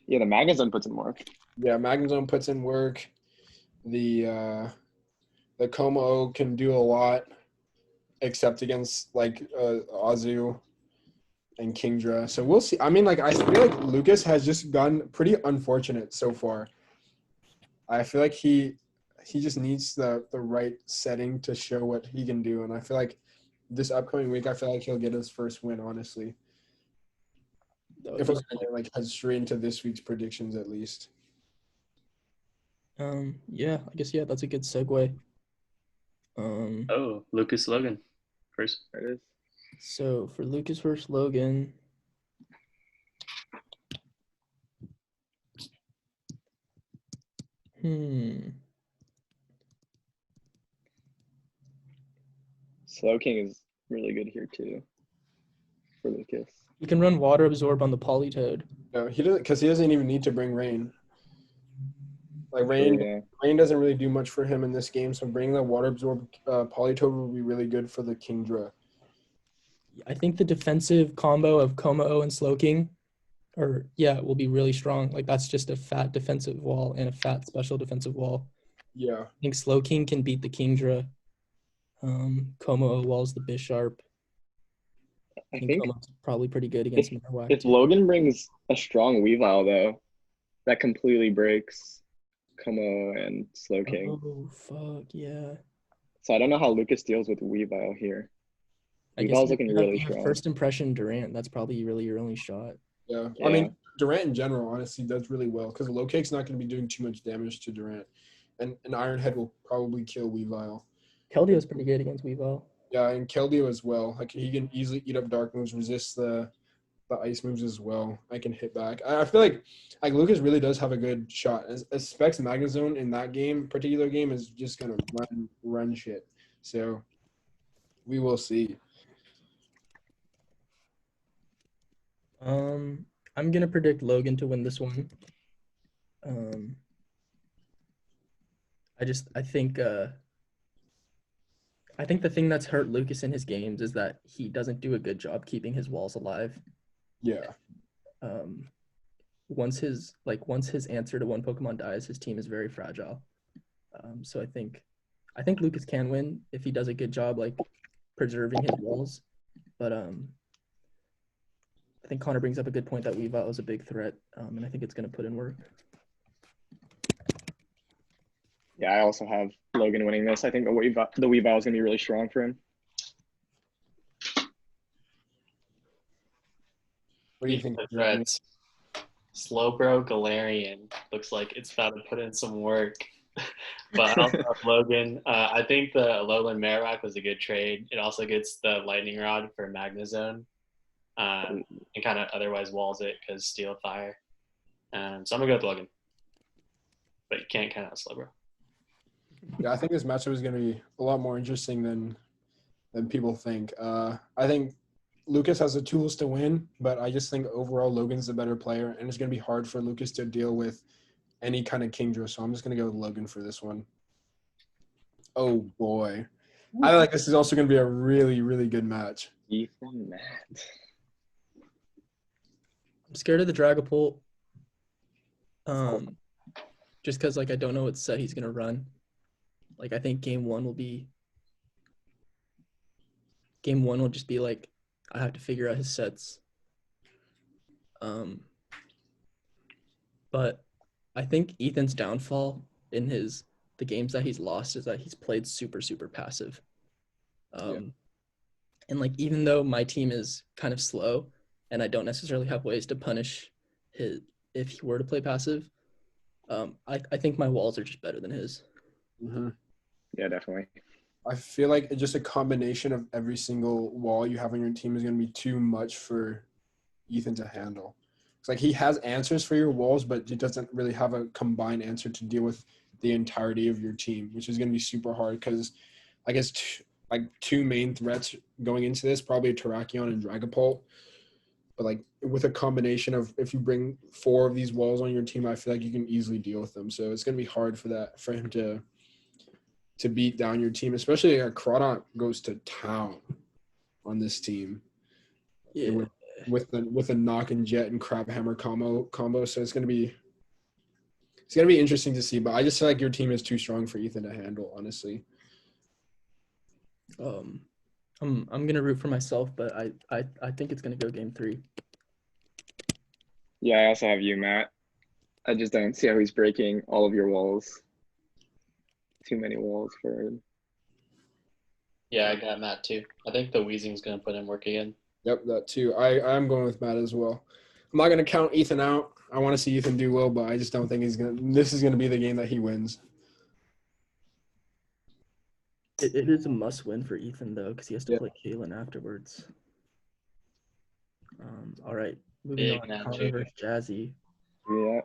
Yeah, the Magnezone puts in work. Yeah, Magnezone puts in work. The Como can do a lot, except against like Azu and Kingdra. So we'll see. I mean, like I feel like Lucas has just gone pretty unfortunate so far. I feel like he just needs the right setting to show what he can do, and I feel like this upcoming week, I feel like he'll get his first win. Honestly, if we're gonna like head straight into this week's predictions, at least. Yeah, I guess that's a good segue. Lucas Logan first. There it is. So for Lucas versus Logan. Slow King is really good here too for Lucas. You can run Water Absorb on the Polytoad. No, he doesn't, because he doesn't even need to bring Rain. Like Rain doesn't really do much for him in this game, so bringing the Water Absorb Polytoad will be really good for the Kingdra. I think the defensive combo of Como and Slowking will be really strong. Like that's just a fat defensive wall and a fat special defensive wall. Yeah. I think Slowking can beat the Kingdra. Como walls the Bisharp. I think Como's probably pretty good against Marowak. If Logan brings a strong Weavile though, that completely breaks Como and Slowking. Oh fuck yeah. So I don't know how Lucas deals with Weavile here. Weavile's looking really strong. First impression Durant, that's probably really your only shot. Yeah. I mean, Durant in general, honestly, does really well because Low Cake's not going to be doing too much damage to Durant. And Iron Head will probably kill Weavile. Keldio's pretty good against Weavile. Yeah, and Keldeo as well. Like, he can easily eat up dark moves, resist the ice moves as well. I can hit back. I feel like Lucas really does have a good shot. As Specs Magnezone in that particular game is just going to run shit. So, we will see. I'm gonna predict Logan to win this one. I think the thing that's hurt Lucas in his games is that he doesn't do a good job keeping his walls alive. Yeah. Once his answer to one Pokemon dies, his team is very fragile. So I think Lucas can win if he does a good job like preserving his walls. But I think Conor brings up a good point that Weavile is a big threat, and I think it's going to put in work. Yeah, I also have Logan winning this. I think the Weavile is going to be really strong for him. What do you think? Threats. Slowbro Galarian looks like it's about to put in some work. But I also have Logan. I think the Alolan Marowak was a good trade. It also gets the Lightning Rod for Magnezone. And kind of otherwise walls it because Steel Fire. So I'm going to go with Logan. But you can't count out Slowbro. Yeah, I think this matchup is going to be a lot more interesting than people think. I think Lucas has the tools to win, but I just think overall Logan's the better player, and it's going to be hard for Lucas to deal with any kind of Kingdra, so I'm just going to go with Logan for this one. Oh, boy. I feel like this is also going to be a really, really good match. Ethan, Matt. I'm scared of the Dragapult. Just because, like, I don't know what set he's going to run. Like, I think game one will just be, like, I have to figure out his sets. But I think Ethan's downfall in the games that he's lost is that he's played super, super passive. And, like, even though my team is kind of slow and I don't necessarily have ways to punish his if he were to play passive, I think my walls are just better than his. Mm-hmm. Yeah, definitely. I feel like just a combination of every single wall you have on your team is going to be too much for Ethan to handle. It's like he has answers for your walls, but he doesn't really have a combined answer to deal with the entirety of your team, which is going to be super hard because I guess two main threats going into this, probably a Terrakion and Dragapult. But, like, with a combination of if you bring 4 of these walls on your team, I feel like you can easily deal with them. So it's going to be hard for him to beat down your team, especially Crawdaunt goes to town on this team. Yeah. With the knock and jet and crab hammer combo. So it's gonna be interesting to see. But I just feel like your team is too strong for Ethan to handle, honestly. I'm gonna root for myself, but I think it's gonna go game 3. Yeah, I also have you, Matt. I just don't see how he's breaking all of your walls. Too many walls for him. Yeah, I got Matt too. I think the Weezing's going to put in work again. Yep, that too. I'm going with Matt as well. I'm not going to count Ethan out. I want to see Ethan do well, but I just don't think this is going to be the game that he wins. It is a must-win for Ethan, though, because he has to play Kaylin afterwards. All right, moving on. Conor versus Gyasi. Yeah.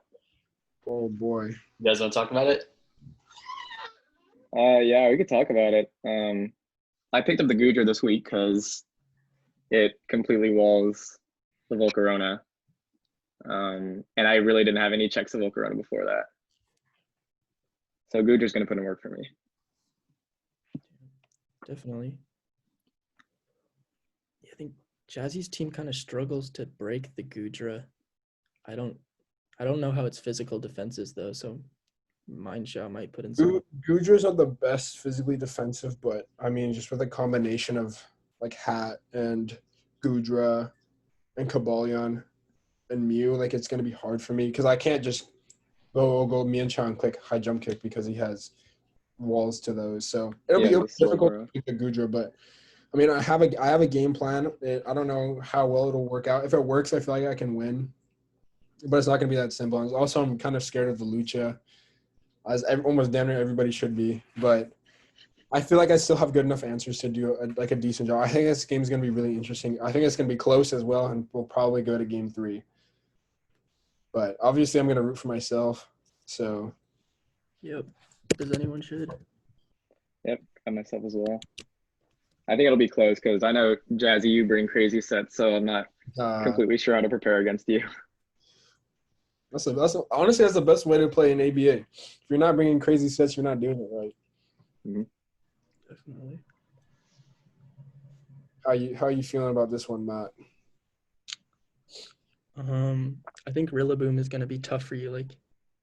Oh, boy. You guys want to talk about it? Yeah, we could talk about it. I picked up the Goodra this week because it completely walls the Volcarona. And I really didn't have any checks of Volcarona before that. So Goodra's going to put in work for me. Definitely. Yeah, I think Gyasi's team kind of struggles to break the Goodra. I don't know how its physical defense is, though, so Mindshot might put in some. Goodras are the best physically defensive, but I mean, just with a combination of like Hat and Goodra and Kabalion and Mew, like it's gonna be hard for me because I can't just go Mienshao and click high jump kick because he has walls to those. So it'll be difficult to pick the Goodra, but I mean, I have a game plan. I don't know how well it'll work out. If it works, I feel like I can win, but it's not gonna be that simple. And also, I'm kind of scared of the Lucha. As almost damn near everybody should be, but I feel like I still have good enough answers to do a decent job. I think this game is going to be really interesting. I think it's going to be close as well, and we'll probably go to game 3. But obviously, I'm going to root for myself. So, yep. Does anyone should? Yep, I myself as well. I think it'll be close because I know Gyasi, you bring crazy sets, so I'm not completely sure how to prepare against you. Honestly, that's the best way to play in ABA. If you're not bringing crazy sets, you're not doing it right. Mm-hmm. Definitely. How are you feeling about this one, Matt? I think Rillaboom is going to be tough for you. Like,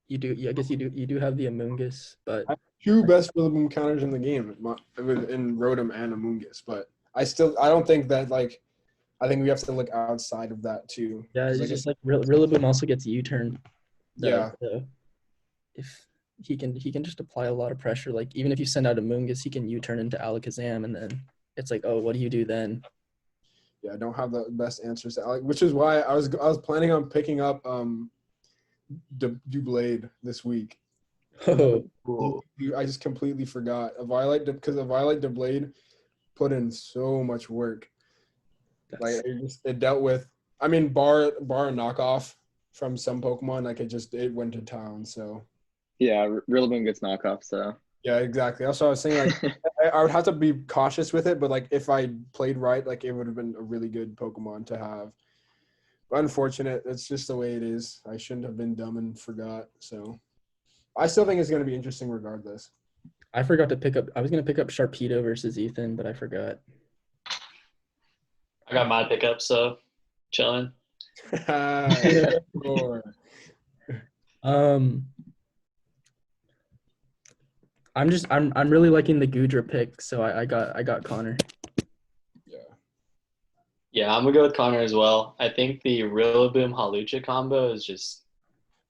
I guess you do have the Amoonguss, but I have 2 best Rillaboom counters in the game in Rotom and Amoonguss, but I don't think that like. I think we have to look outside of that too. Yeah, it's just like Rillaboom also gets U-turn. Yeah. If he can just apply a lot of pressure. Like even if you send out a Mungus, he can U-turn into Alakazam, and then it's like, oh, what do you do then? Yeah, I don't have the best answers to Alec, which is why I was planning on picking up Dublade this week. Oh, I just completely forgot. Because a Violet Dublade put in so much work. Like it dealt with. I mean, bar a knockoff from some Pokemon, like it went to town. So Yeah, Rillaboom gets knockoff. So yeah, exactly. Also, I was saying like I would have to be cautious with it, but like if I played right, like it would have been a really good Pokemon to have. But unfortunate, it's just the way it is. I shouldn't have been dumb and forgot. So I still think it's going to be interesting regardless. I forgot to pick up. I was gonna pick up Sharpedo versus Ethan, but I forgot. I got my pickup, so chilling. I'm really liking the Goodra pick, so I got Conor. Yeah, I'm gonna go with Conor as well. I think the Rillaboom Halucha combo is just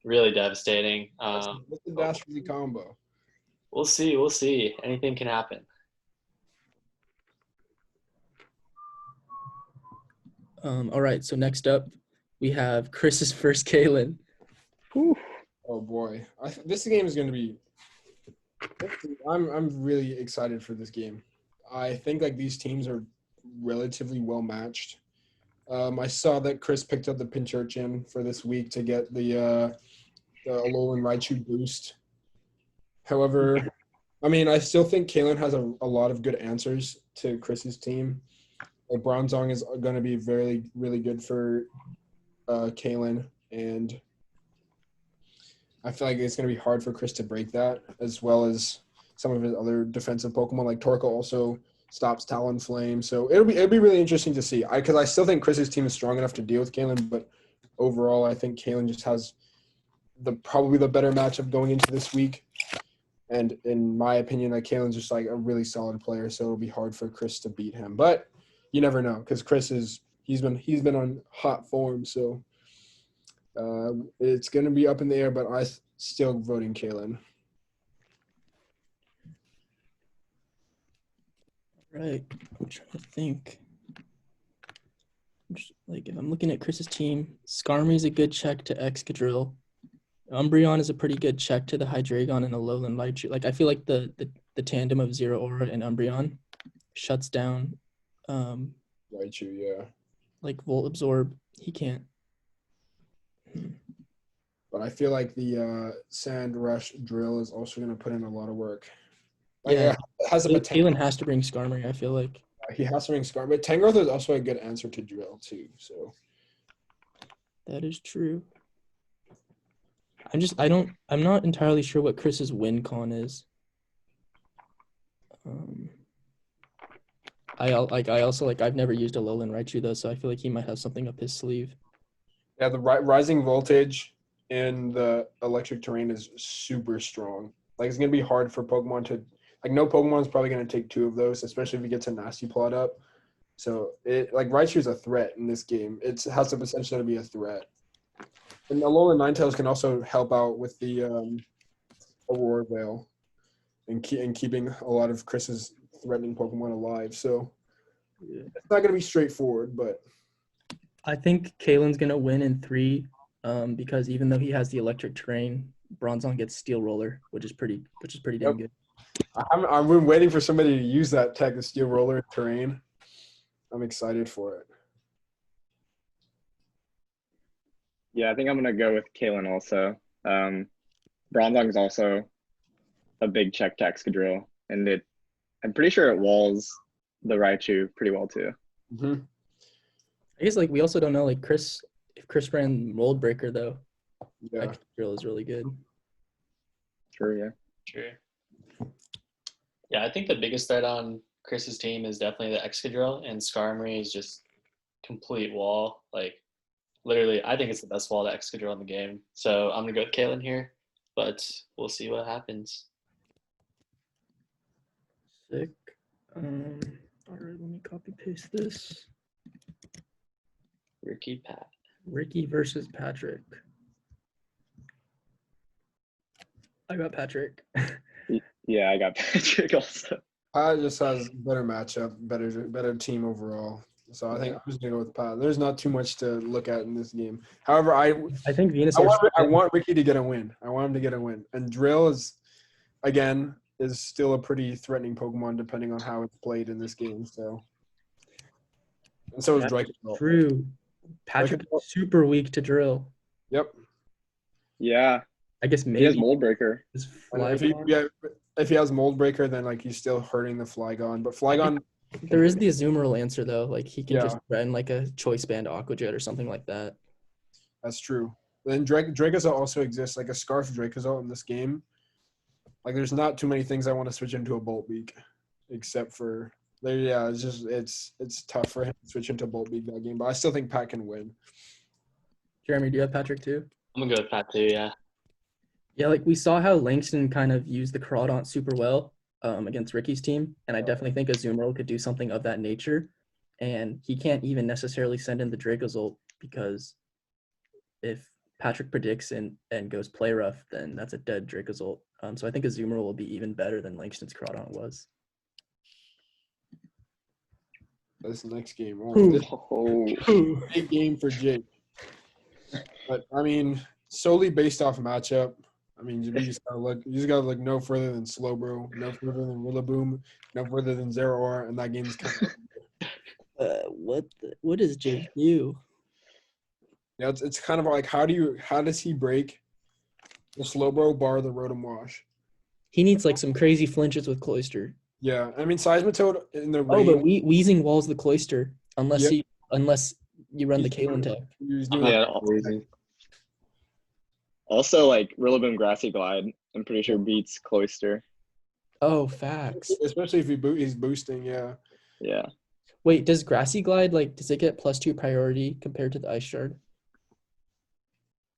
really devastating. What's the Dastardly combo? We'll see. Anything can happen. All right, so next up, we have Chris's first Kalen. Oh boy, this game is going to be. I'm really excited for this game. I think like these teams are relatively well matched. I saw that Chris picked up the Pinchurchin for this week to get the Alolan Raichu boost. However, I mean, I still think Kalen has a lot of good answers to Chris's team. Like Bronzong is going to be really good for Kalen, and I feel like it's going to be hard for Chris to break that, as well as some of his other defensive Pokemon. Like Torkoal also stops Talonflame, so it'll be really interesting to see. Because I still think Chris's team is strong enough to deal with Kalen, but overall, I think Kalen just has probably the better matchup going into this week. And in my opinion, like Kalen's just like a really solid player, so it'll be hard for Chris to beat him. But you never know, because Chris he's been on hot form, so it's gonna be up in the air. But I still voting Kalen. Right, I'm trying to think. Like if I'm looking at Chris's team, Skarmory's a good check to Excadrill. Umbreon is a pretty good check to the Hydreigon and Alolan Raichu. Like I feel like the tandem of Zero Aura and Umbreon shuts down Raichu, yeah. Like Volt Absorb, he can't. But I feel like the Sand Rush drill is also going to put in a lot of work. Yeah, it has a potential. Kalen has to bring Skarmory, I feel like. He has to bring Skarmory. But Tangrowth is also a good answer to drill too. So that is true. I'm not entirely sure what Chris's win con is. I've never used a Alolan Raichu though, so I feel like he might have something up his sleeve. Yeah, the rising voltage in the electric terrain is super strong. Like it's gonna be hard for Pokemon to no Pokemon is probably gonna take 2 of those, especially if he gets a nasty plot up. So Raichu is a threat in this game. It has the potential to be a threat. And Alolan Ninetales can also help out with the Aurora Veil and keeping a lot of Chris's threatening Pokemon alive. So it's not going to be straightforward, but I think Kalen's going to win in 3 because even though he has the electric terrain, Bronzong gets Steel Roller, which is pretty damn good. I've been waiting for somebody to use that tech, the Steel Roller terrain. I'm excited for it. Yeah, I think I'm going to go with Kalen also. Bronzong is also a big check to Excadrill, and I'm pretty sure it walls the Raichu pretty well too. Mm-hmm. I guess we also don't know if Chris ran Mold Breaker though. Yeah, Excadrill is really good. True, yeah. True. Yeah, I think the biggest threat on Chris's team is definitely the Excadrill, and Skarmory is just complete wall. Literally, I think it's the best wall to Excadrill in the game. So I'm gonna go with Kalen here, but we'll see what happens. Sick. All right, let me copy paste this. Ricky versus Patrick. I got Patrick. Yeah, I got Patrick also. Pat just has better matchup, better team overall. So I think I'm just gonna go with Pat. There's not too much to look at in this game. However, I think I want Ricky to get a win. I want him to get a win. And Drill is still a pretty threatening Pokemon depending on how it's played in this game. So and so is Drake. True. Patrick is super weak to Drill. Yep. Yeah. I guess maybe he has Mold Breaker. If he has Mold Breaker, then like he's still hurting the Flygon. But Flygon, there is the Azumarill answer though. Like he can Yeah. just threaten like a Choice Band Aqua Jet or something like that. that's true. Then Dracozolt also exists, like a Scarf Dracozolt in this game. Like there's not too many things I want to switch into a Bolt Beak, except for there. Yeah, it's tough for him to switch into Bolt Beak that game. But I still think Pat can win. Jeremy, do you have Patrick too? I'm gonna go with Pat too. Yeah. Yeah, like we saw how Langston kind of used the Crawdaunt super well against Ricky's team, and I definitely think Azumarill could do something of that nature. And he can't even necessarily send in the Dracozolt because if Patrick predicts and goes play rough, then that's a dead Dracozolt. So I think Azumarill will be even better than Langston's Crawdaunt was. This next game, Oh. big game for Jake. But I mean, solely based off matchup. I mean, you just gotta look no further than Slowbro, no further than Rillaboom, no further than Zeraora, and that game's kind of. What does Jake do? Yeah, it's kind of like how does he break the Slowbro bar the Rotom Wash? He needs like some crazy flinches with Cloyster. Yeah, I mean Seismitoad in the rain. But Weezing walls the Cloyster unless you run the Kalen tech. Amazing. Also, like Rillaboom Grassy Glide, I'm pretty sure beats Cloyster. Oh, facts. Especially if he's boosting, yeah. Yeah. Wait, does Grassy Glide does it get +2 priority compared to the Ice Shard?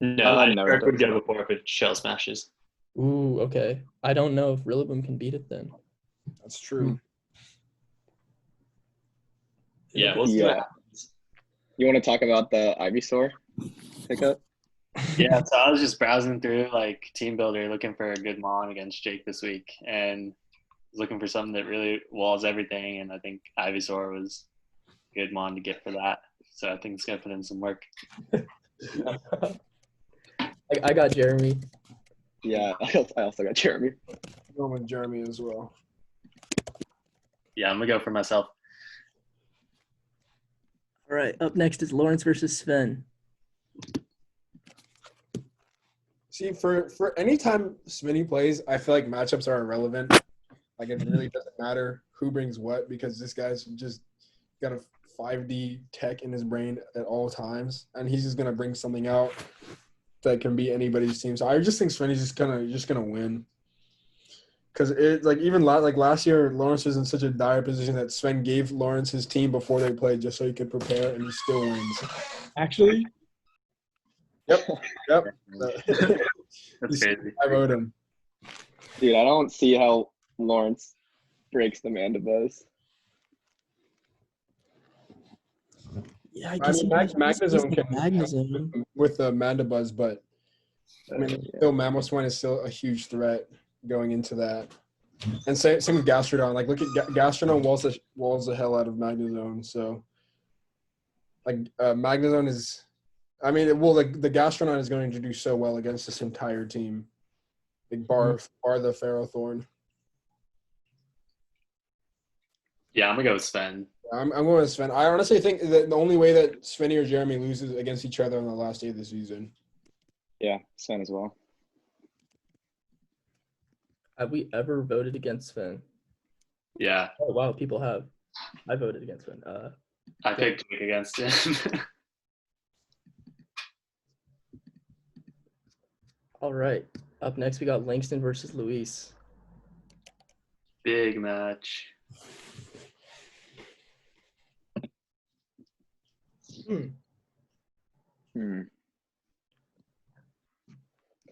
No, Ice Shard would go before if it Shell Smashes. Ooh, okay. I don't know if Rillaboom can beat it then. That's true. Yeah, we'll see what happens. You want to talk about the Ivysaur pickup? Yeah, so I was just browsing through like Team Builder looking for a good mon against Jake this week and looking for something that really walls everything, and I think Ivysaur was a good mon to get for that. So I think it's gonna put in some work. I got Jeremy. Yeah, I also got Jeremy. I'm going with Jeremy as well. Yeah, I'm gonna go for myself. All right, up next is Lawrence versus Sven. See, for any time Svenny plays, I feel like matchups are irrelevant. Like it really doesn't matter who brings what because this guy's just got a 5D tech in his brain at all times, and he's just gonna bring something out that can beat anybody's team. So I just think Svenny's just gonna win. Because it even last year, Lawrence was in such a dire position that Sven gave Lawrence his team before they played just so he could prepare, and he still wins. Actually. Yep. That's crazy. I vote him. Dude, I don't see how Lawrence breaks the Mandibuzz. Yeah, I guess Magnezone can Magnezone with the Mandibuzz, but I mean, still Mamoswine is still a huge threat going into that. And same with Gastrodon. Like, look at Gastrodon walls the hell out of Magnezone. So, like, Magnezone is. I mean, the Gastrodon is going to do so well against this entire team. Like bar the Ferrothorn. Yeah, I'm gonna go with Sven. I'm going with Sven. I honestly think that the only way that Svenny or Jeremy loses against each other on the last day of the season. Yeah, Sven as well. Have we ever voted against Sven? Yeah. Oh wow, people have. I voted against Sven. I picked Jake against him. All right. Up next, we got Langston versus Luis. Big match.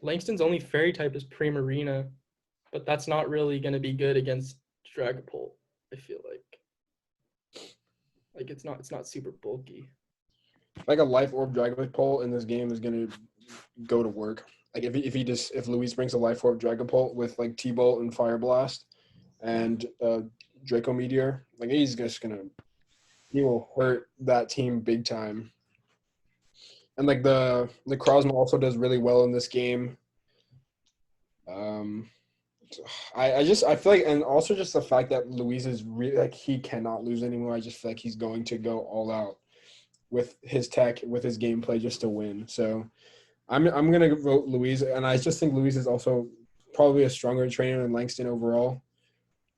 Langston's only fairy type is Primarina, but that's not really going to be good against Dragapult, I feel like. Like it's not super bulky. Like a Life Orb Dragapult in this game is going to go to work. Like if Luis brings a Life Orb Dragapult with like T-Bolt and Fire Blast and Draco Meteor, like he will hurt that team big time. And like the Krosma also does really well in this game. I feel like, and also just the fact that Luis is really like he cannot lose anymore. I just feel like he's going to go all out with his tech, with his gameplay, just to win. So I'm gonna vote Luis, and I just think Luis is also probably a stronger trainer than Langston overall.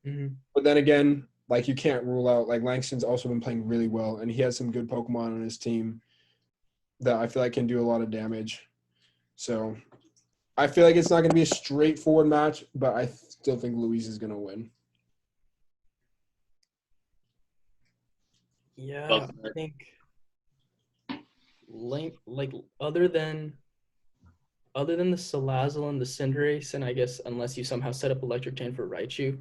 Mm-hmm. But then again, like you can't rule out like Langston's also been playing really well, and he has some good Pokemon on his team that I feel like can do a lot of damage. So I feel like it's not going to be a straightforward match, but I still think Luis is going to win. Yeah, I think like other than the Salazzle and the Cinderace, and I guess unless you somehow set up Electric Chain for Raichu,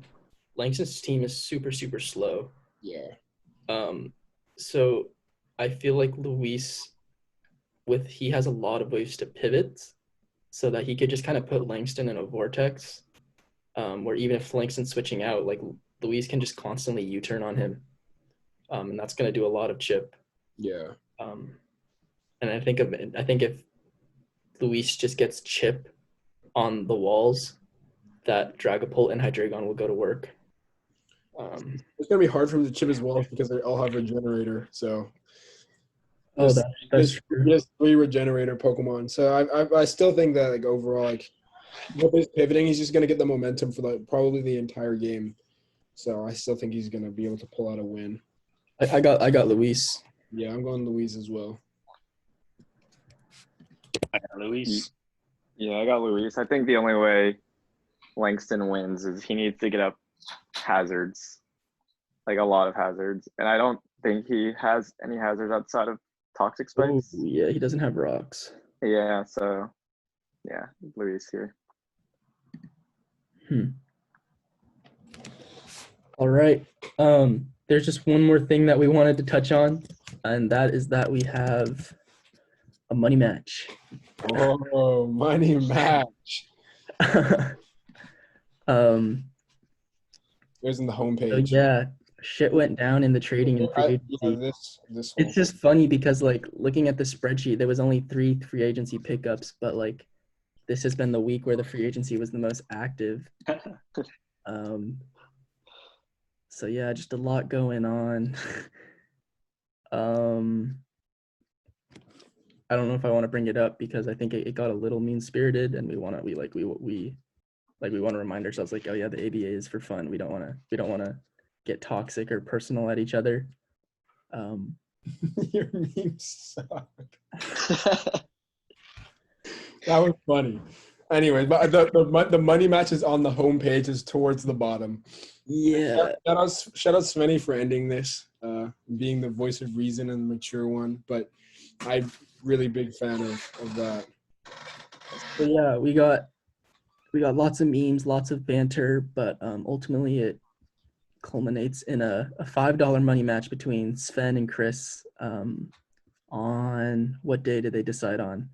Langston's team is super, super slow. Yeah. So I feel like Luis, he has a lot of ways to pivot, so that he could just kind of put Langston in a vortex, where even if Langston's switching out, like Luis can just constantly U-turn on him, and that's going to do a lot of chip. Yeah. And I think if Luis just gets chip on the walls, that Dragapult and Hydreigon will go to work. It's going to be hard for him to chip his walls because they all have Regenerator. So that's true. He has 3 Regenerator Pokemon. So I still think that like overall, like with his pivoting, he's just going to get the momentum for probably the entire game. So I still think he's going to be able to pull out a win. I got Luis. Yeah, I'm going Luis as well. I got Luis. Yeah, I got Luis. I think the only way Langston wins is he needs to get up hazards, like a lot of hazards. And I don't think he has any hazards outside of Toxic Spikes. Ooh, yeah, he doesn't have rocks. Yeah, so yeah, Luis here. All right. There's just one more thing that we wanted to touch on, and that is that we have a money match. Oh, money match. It was in the homepage. So yeah, shit went down in the trading and free agency. It's just funny because like looking at the spreadsheet, there was only 3 free agency pickups, but like this has been the week where the free agency was the most active. So yeah, just a lot going on. I don't know if I want to bring it up because I think it got a little mean-spirited, and we want to remind ourselves like, oh yeah, the ABA is for fun. We don't want to get toxic or personal at each other. Your memes suck. That was funny. Anyway, but the money match is on the homepage, is towards the bottom. Yeah. Shout out Svenny for ending this, being the voice of reason and the mature one. But I'm really big fan of that. So yeah, we got lots of memes, lots of banter, but ultimately it culminates in a $5 money match between Sven and Chris. On what day did they decide on?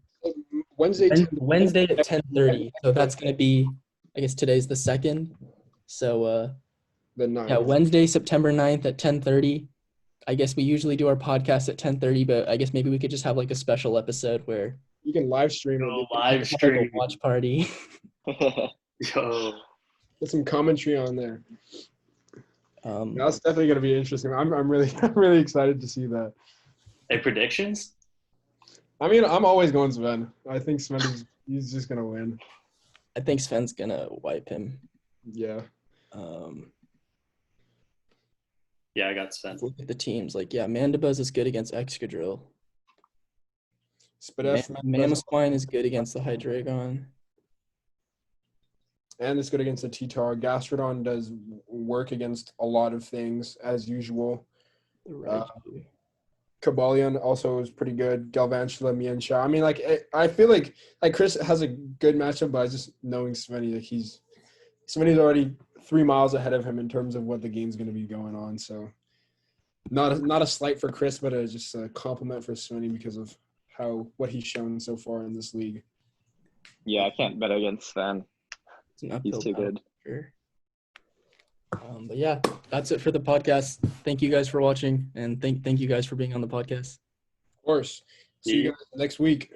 Wednesday at 10:30. So that's going to be, I guess today's the 2nd. So the 9th. Yeah, Wednesday, September 9th at 10:30. I guess we usually do our podcast at 10:30, but I guess maybe we could just have like a special episode where you can live stream it. Live stream, like a watch party. Yo. Put some commentary on there. That's definitely going to be interesting. I'm really excited to see that. Hey, predictions? I mean, I'm always going Sven. I think he's just going to win. I think Sven's going to wipe him. Yeah. Yeah, I got Sven. Look at the teams. Like, yeah, Mandibuzz is good against Excadrill. Mamoswine is good against the Hydreigon. And it's good against the T-Tar. Gastrodon does work against a lot of things, as usual. Cobalion also is pretty good. Galvantula, Mienshao. I mean, like, I feel like Chris has a good matchup, but I just knowing Svenny, like Svenny's already 3 miles ahead of him in terms of what the game's going to be going on. So not a slight for Chris, but just a compliment for Svenny because of what he's shown so far in this league. Yeah, I can't bet against Sven. It's an He's uphill too battle, good. for sure. But yeah, that's it for the podcast. Thank you guys for watching, and thank you guys for being on the podcast. Of course. See you guys next week.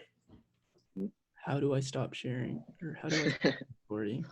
How do I stop sharing? Or how do I stop recording?